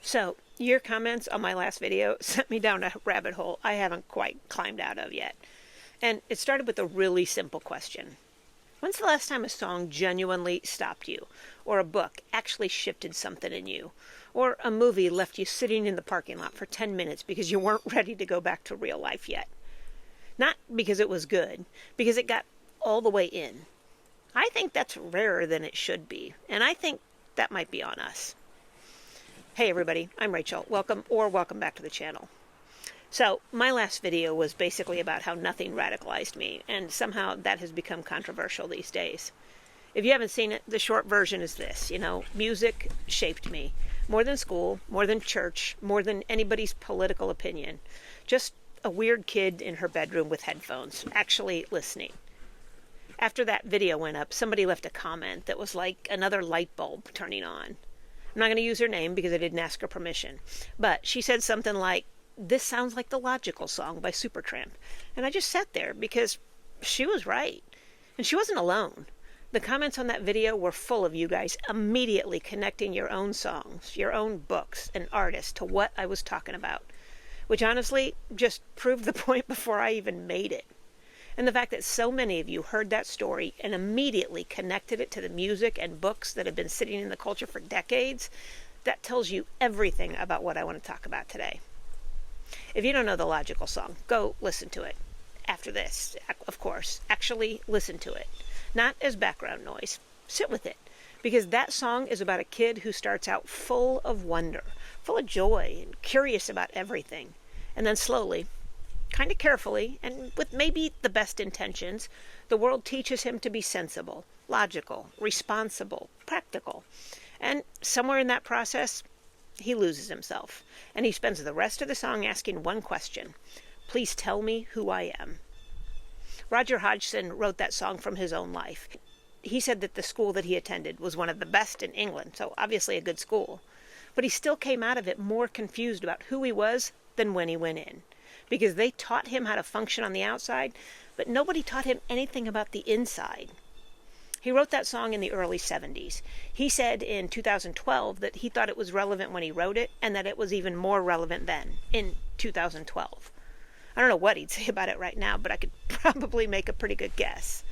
So, your comments on my last video sent me down a rabbit hole I haven't quite climbed out of yet. And it started with a really simple question. When's the last time a song genuinely stopped you? Or a book actually shifted something in you? Or a movie left you sitting in the parking lot for 10 minutes because you weren't ready to go back to real life yet? Not because it was good, because it got all the way in. I think that's rarer than it should be, and I think that might be on us. Hey everybody, I'm Rachel. Welcome back to the channel. So, my last video was basically about how nothing radicalized me, and somehow that has become controversial these days. If you haven't seen it, the short version is this, music shaped me. More than school, more than church, more than anybody's political opinion. Just a weird kid in her bedroom with headphones, actually listening. After that video went up, somebody left a comment that was like another light bulb turning on. I'm not going to use her name because I didn't ask her permission, but she said something like, "This sounds like the Logical Song by Supertramp." And I just sat there because she was right. And she wasn't alone. The comments on that video were full of you guys immediately connecting your own songs, your own books, and artists to what I was talking about, which honestly just proved the point before I even made it. And the fact that so many of you heard that story and immediately connected it to the music and books that have been sitting in the culture for decades, that tells you everything about what I want to talk about today. If you don't know the Logical Song, go listen to it. After this, of course, actually listen to it. Not as background noise. Sit with it. Because that song is about a kid who starts out full of wonder, full of joy, and curious about everything. And then slowly, kind of carefully, and with maybe the best intentions, the world teaches him to be sensible, logical, responsible, practical. And somewhere in that process, he loses himself. And he spends the rest of the song asking one question: please tell me who I am. Roger Hodgson wrote that song from his own life. He said that the school that he attended was one of the best in England, so obviously a good school. But he still came out of it more confused about who he was than when he went in. Because they taught him how to function on the outside, but nobody taught him anything about the inside. He wrote that song in the early 70s. He said in 2012 that he thought it was relevant when he wrote it, and that it was even more relevant then, in 2012. I don't know what he'd say about it right now, but I could probably make a pretty good guess.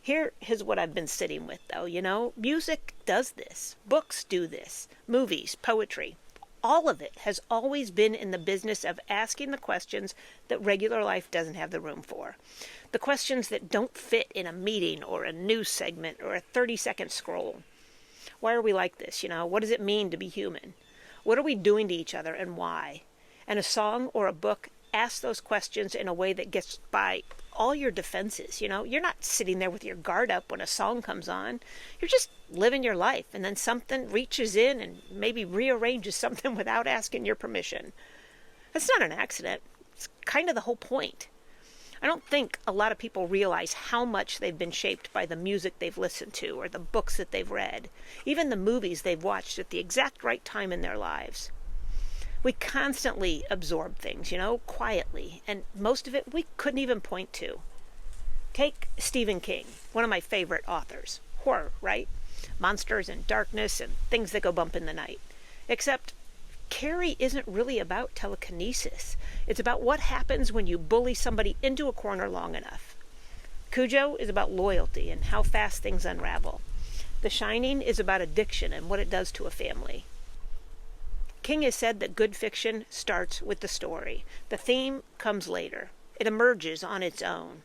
Here is what I've been sitting with, though, music does this. Books do this. Movies, poetry. All of it has always been in the business of asking the questions that regular life doesn't have the room for. The questions that don't fit in a meeting or a news segment or a 30-second scroll. Why are we like this? What does it mean to be human? What are we doing to each other and why? And a song or a book asks those questions in a way that gets by all your defenses. You're not sitting there with your guard up when a song comes on. You're just living your life, and then something reaches in and maybe rearranges something without asking your permission. That's not an accident. It's kind of the whole point. I don't think a lot of people realize how much they've been shaped by the music they've listened to or the books that they've read, even the movies they've watched at the exact right time in their lives. We constantly absorb things, quietly, and most of it we couldn't even point to. Take Stephen King, one of my favorite authors. Horror, right? Monsters and darkness and things that go bump in the night. Except, Carrie isn't really about telekinesis. It's about what happens when you bully somebody into a corner long enough. Cujo is about loyalty and how fast things unravel. The Shining is about addiction and what it does to a family. King has said that good fiction starts with the story. The theme comes later. It emerges on its own.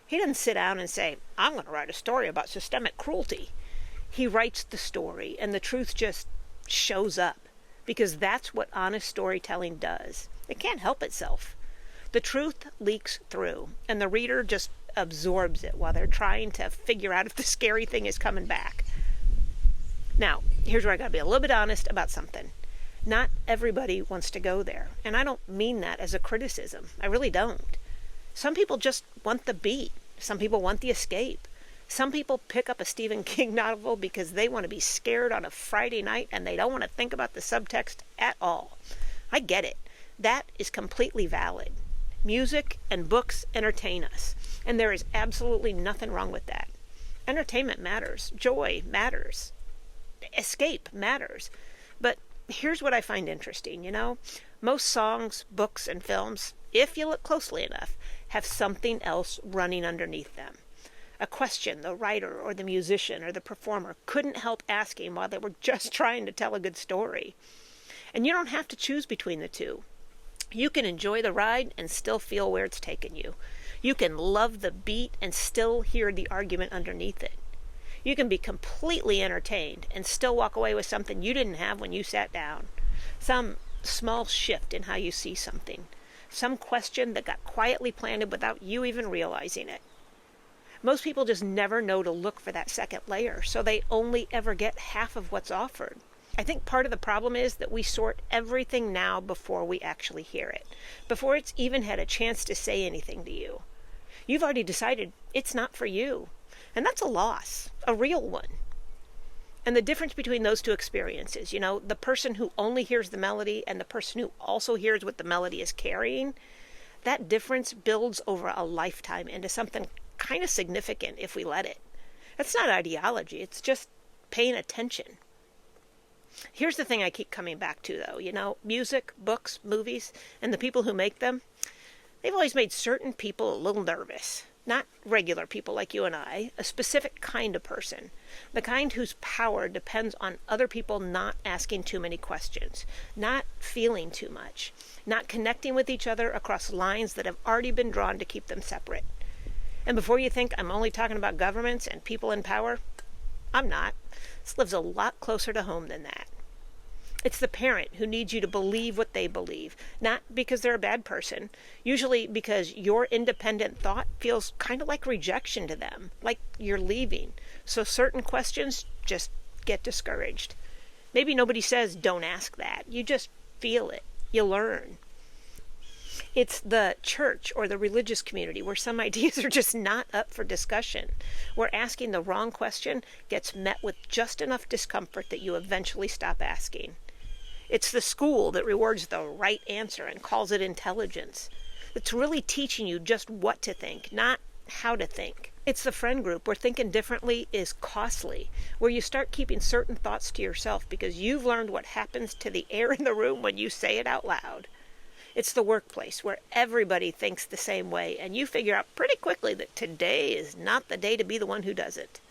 He doesn't sit down and say, "I'm going to write a story about systemic cruelty." He writes the story, and the truth just shows up, because that's what honest storytelling does. It can't help itself. The truth leaks through, and the reader just absorbs it while they're trying to figure out if the scary thing is coming back. Now, here's where I got to be a little bit honest about something. Not everybody wants to go there, and I don't mean that as a criticism. I really don't. Some people just want the beat. Some people want the escape. Some people pick up a Stephen King novel because they want to be scared on a Friday night and they don't want to think about the subtext at all. I get it. That is completely valid. Music and books entertain us, and there is absolutely nothing wrong with that. Entertainment matters. Joy matters. Escape matters. But here's what I find interesting, most songs, books, and films, if you look closely enough, have something else running underneath them. A question the writer or the musician or the performer couldn't help asking while they were just trying to tell a good story. And you don't have to choose between the two. You can enjoy the ride and still feel where it's taken you. You can love the beat and still hear the argument underneath it. You can be completely entertained and still walk away with something you didn't have when you sat down. Some small shift in how you see something. Some question that got quietly planted without you even realizing it. Most people just never know to look for that second layer, so they only ever get half of what's offered. I think part of the problem is that we sort everything now before we actually hear it, before it's even had a chance to say anything to you. You've already decided it's not for you. And that's a loss, a real one. And the difference between those two experiences, the person who only hears the melody and the person who also hears what the melody is carrying, that difference builds over a lifetime into something kind of significant if we let it. That's not ideology, it's just paying attention. Here's the thing I keep coming back to, though, music, books, movies, and the people who make them, they've always made certain people a little nervous. Not regular people like you and I, a specific kind of person. The kind whose power depends on other people not asking too many questions, not feeling too much, not connecting with each other across lines that have already been drawn to keep them separate. And before you think I'm only talking about governments and people in power, I'm not. This lives a lot closer to home than that. It's the parent who needs you to believe what they believe, not because they're a bad person, usually because your independent thought feels kind of like rejection to them, like you're leaving. So certain questions just get discouraged. Maybe nobody says don't ask that. You just feel it. You learn. It's the church or the religious community where some ideas are just not up for discussion, where asking the wrong question gets met with just enough discomfort that you eventually stop asking. It's the school that rewards the right answer and calls it intelligence. It's really teaching you just what to think, not how to think. It's the friend group where thinking differently is costly, where you start keeping certain thoughts to yourself because you've learned what happens to the air in the room when you say it out loud. It's the workplace where everybody thinks the same way, and you figure out pretty quickly that today is not the day to be the one who does it.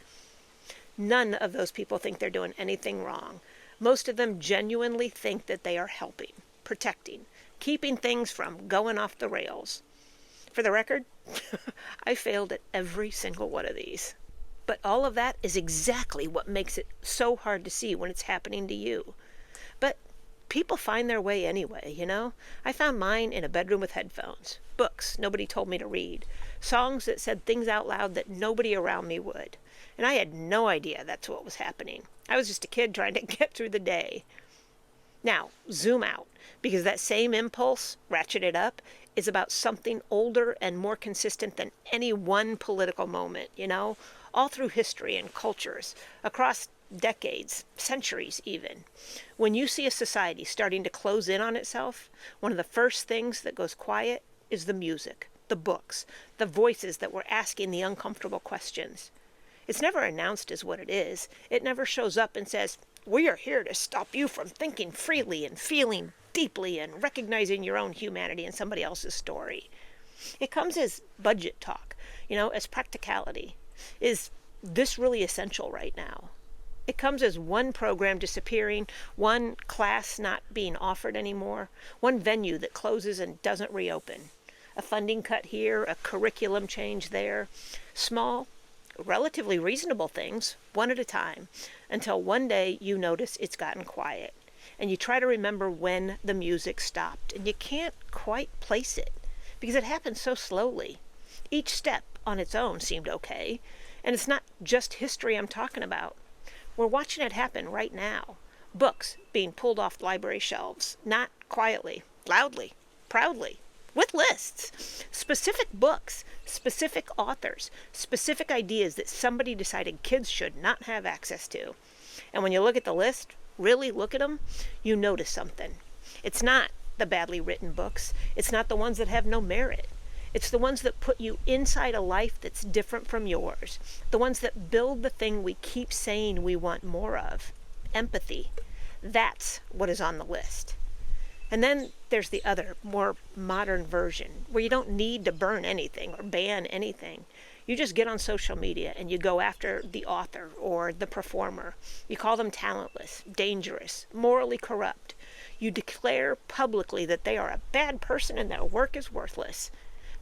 None of those people think they're doing anything wrong. Most of them genuinely think that they are helping, protecting, keeping things from going off the rails. For the record, I failed at every single one of these. But all of that is exactly what makes it so hard to see when it's happening to you. But people find their way anyway, I found mine in a bedroom with headphones, books nobody told me to read, songs that said things out loud that nobody around me would. And I had no idea that's what was happening. I was just a kid trying to get through the day. Now, zoom out, because that same impulse, ratcheted up, is about something older and more consistent than any one political moment, all through history and cultures, across decades, centuries even. When you see a society starting to close in on itself, one of the first things that goes quiet is the music, the books, the voices that were asking the uncomfortable questions. It's never announced as what it is. It never shows up and says, we are here to stop you from thinking freely and feeling deeply and recognizing your own humanity in somebody else's story. It comes as budget talk, as practicality. Is this really essential right now? It comes as one program disappearing, one class not being offered anymore, one venue that closes and doesn't reopen, a funding cut here, a curriculum change there, small, relatively reasonable things, one at a time, until one day you notice it's gotten quiet. And you try to remember when the music stopped, and you can't quite place it, because it happens so slowly. Each step on its own seemed okay, and it's not just history I'm talking about. We're watching it happen right now. Books being pulled off library shelves, not quietly, loudly, proudly, with lists. Specific books, specific authors, specific ideas that somebody decided kids should not have access to. And when you look at the list, really look at them, you notice something. It's not the badly written books. It's not the ones that have no merit. It's the ones that put you inside a life that's different from yours. The ones that build the thing we keep saying we want more of. Empathy. That's what is on the list. And then there's the other, more modern version, where you don't need to burn anything or ban anything. You just get on social media and you go after the author or the performer. You call them talentless, dangerous, morally corrupt. You declare publicly that they are a bad person and their work is worthless.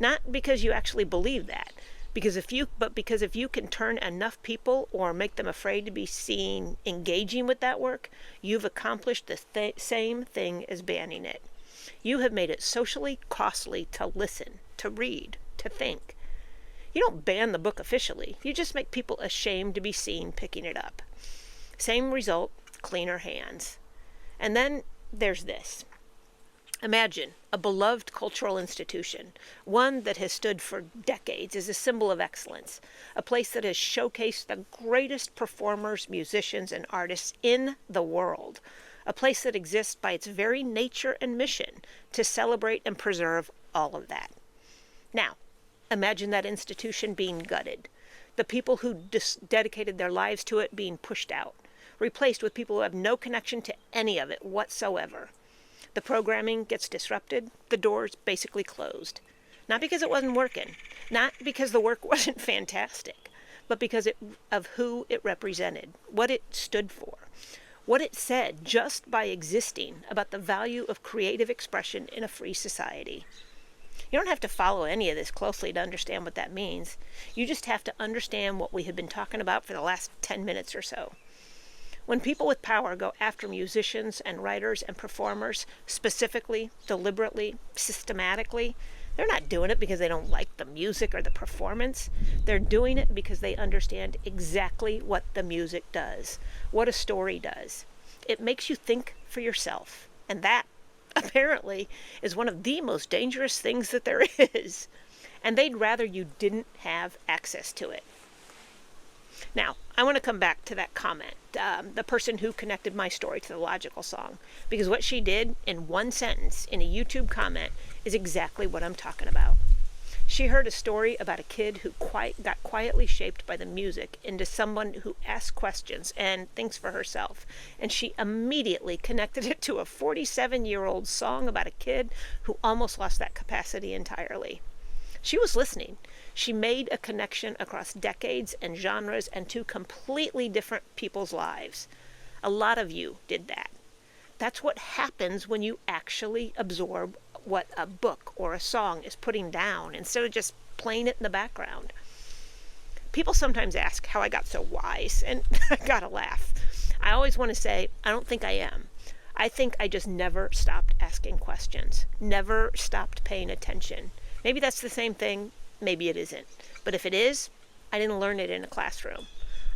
Not because you actually believe that, because if you can turn enough people or make them afraid to be seen engaging with that work, you've accomplished the same thing as banning it. You have made it socially costly to listen, to read, to think. You don't ban the book officially. You just make people ashamed to be seen picking it up. Same result, cleaner hands. And then there's this. Imagine a beloved cultural institution, one that has stood for decades as a symbol of excellence, a place that has showcased the greatest performers, musicians, and artists in the world, a place that exists by its very nature and mission to celebrate and preserve all of that. Now, imagine that institution being gutted, the people who dedicated their lives to it being pushed out, replaced with people who have no connection to any of it whatsoever. The programming gets disrupted, the doors basically closed. Not because it wasn't working, not because the work wasn't fantastic, but because of who it represented, what it stood for, what it said just by existing about the value of creative expression in a free society. You don't have to follow any of this closely to understand what that means. You just have to understand what we have been talking about for the last 10 minutes or so. When people with power go after musicians and writers and performers, specifically, deliberately, systematically, they're not doing it because they don't like the music or the performance. They're doing it because they understand exactly what the music does, what a story does. It makes you think for yourself, and that, apparently, is one of the most dangerous things that there is. And they'd rather you didn't have access to it. Now, I want to come back to that comment, the person who connected my story to the Logical song, because what she did in one sentence in a YouTube comment is exactly what I'm talking about. She heard a story about a kid who got quietly shaped by the music into someone who asks questions and thinks for herself, and she immediately connected it to a 47-year-old song about a kid who almost lost that capacity entirely. She was listening. She made a connection across decades and genres and to completely different people's lives. A lot of you did that. That's what happens when you actually absorb what a book or a song is putting down instead of just playing it in the background. People sometimes ask how I got so wise, and I gotta laugh. I always want to say, I don't think I am. I think I just never stopped asking questions, never stopped paying attention. Maybe that's the same thing, maybe it isn't. But if it is, I didn't learn it in a classroom.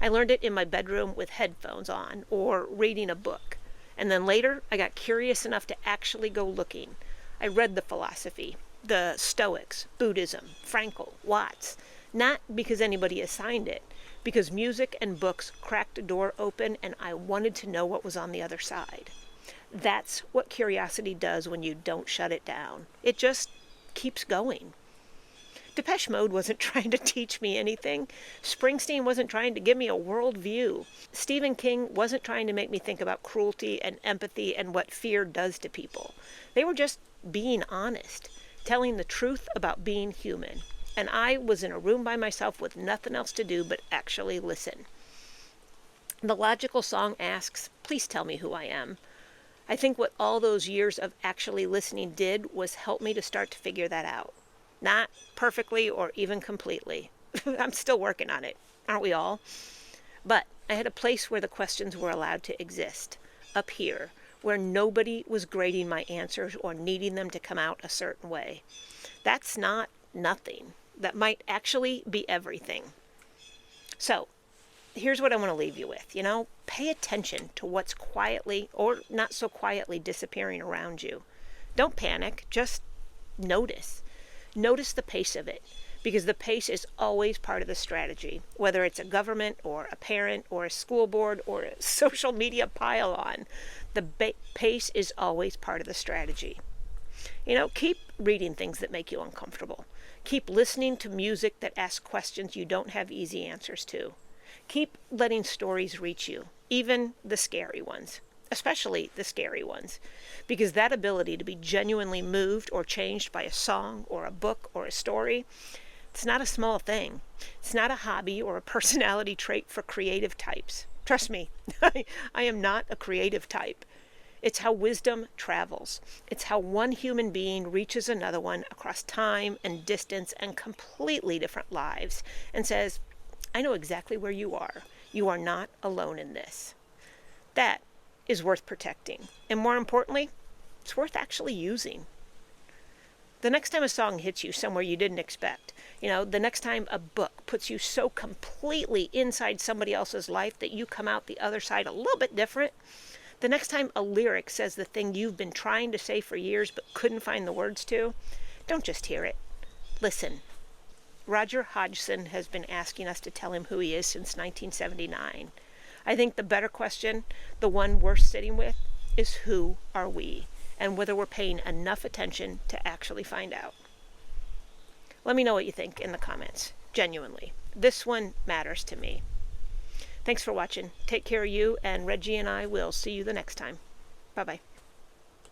I learned it in my bedroom with headphones on or reading a book. And then later, I got curious enough to actually go looking. I read the philosophy, the Stoics, Buddhism, Frankl, Watts, not because anybody assigned it, because music and books cracked a door open and I wanted to know what was on the other side. That's what curiosity does when you don't shut it down. It just keeps going. Depeche Mode wasn't trying to teach me anything. Springsteen wasn't trying to give me a world view. Stephen King wasn't trying to make me think about cruelty and empathy and what fear does to people. They were just being honest, telling the truth about being human. And I was in a room by myself with nothing else to do but actually listen. The Logical song asks, please tell me who I am. I think what all those years of actually listening did was help me to start to figure that out. Not perfectly or even completely. I'm still working on it, aren't we all? But I had a place where the questions were allowed to exist, up here, where nobody was grading my answers or needing them to come out a certain way. That's not nothing. That might actually be everything. So, here's what I want to leave you with. Pay attention to what's quietly or not so quietly disappearing around you. Don't panic, just notice. Notice the pace of it, because the pace is always part of the strategy, whether it's a government or a parent or a school board or a social media pile-on. The pace is always part of the strategy. Keep reading things that make you uncomfortable. Keep listening to music that asks questions you don't have easy answers to. Keep letting stories reach you, even the scary ones. especially the scary ones, because that ability to be genuinely moved or changed by a song or a book or a story, it's not a small thing. It's not a hobby or a personality trait for creative types. Trust me, I am not a creative type. It's how wisdom travels. It's how one human being reaches another one across time and distance and completely different lives and says, I know exactly where you are. You are not alone in this. That is worth protecting. And more importantly, it's worth actually using. The next time a song hits you somewhere you didn't expect, the next time a book puts you so completely inside somebody else's life that you come out the other side a little bit different, the next time a lyric says the thing you've been trying to say for years but couldn't find the words to, don't just hear it. Listen. Roger Hodgson has been asking us to tell him who he is since 1979. I think the better question, the one worth sitting with, is who are we? And whether we're paying enough attention to actually find out. Let me know what you think in the comments. Genuinely. This one matters to me. Thanks for watching. Take care of you, and Reggie and I will see you the next time. Bye-bye.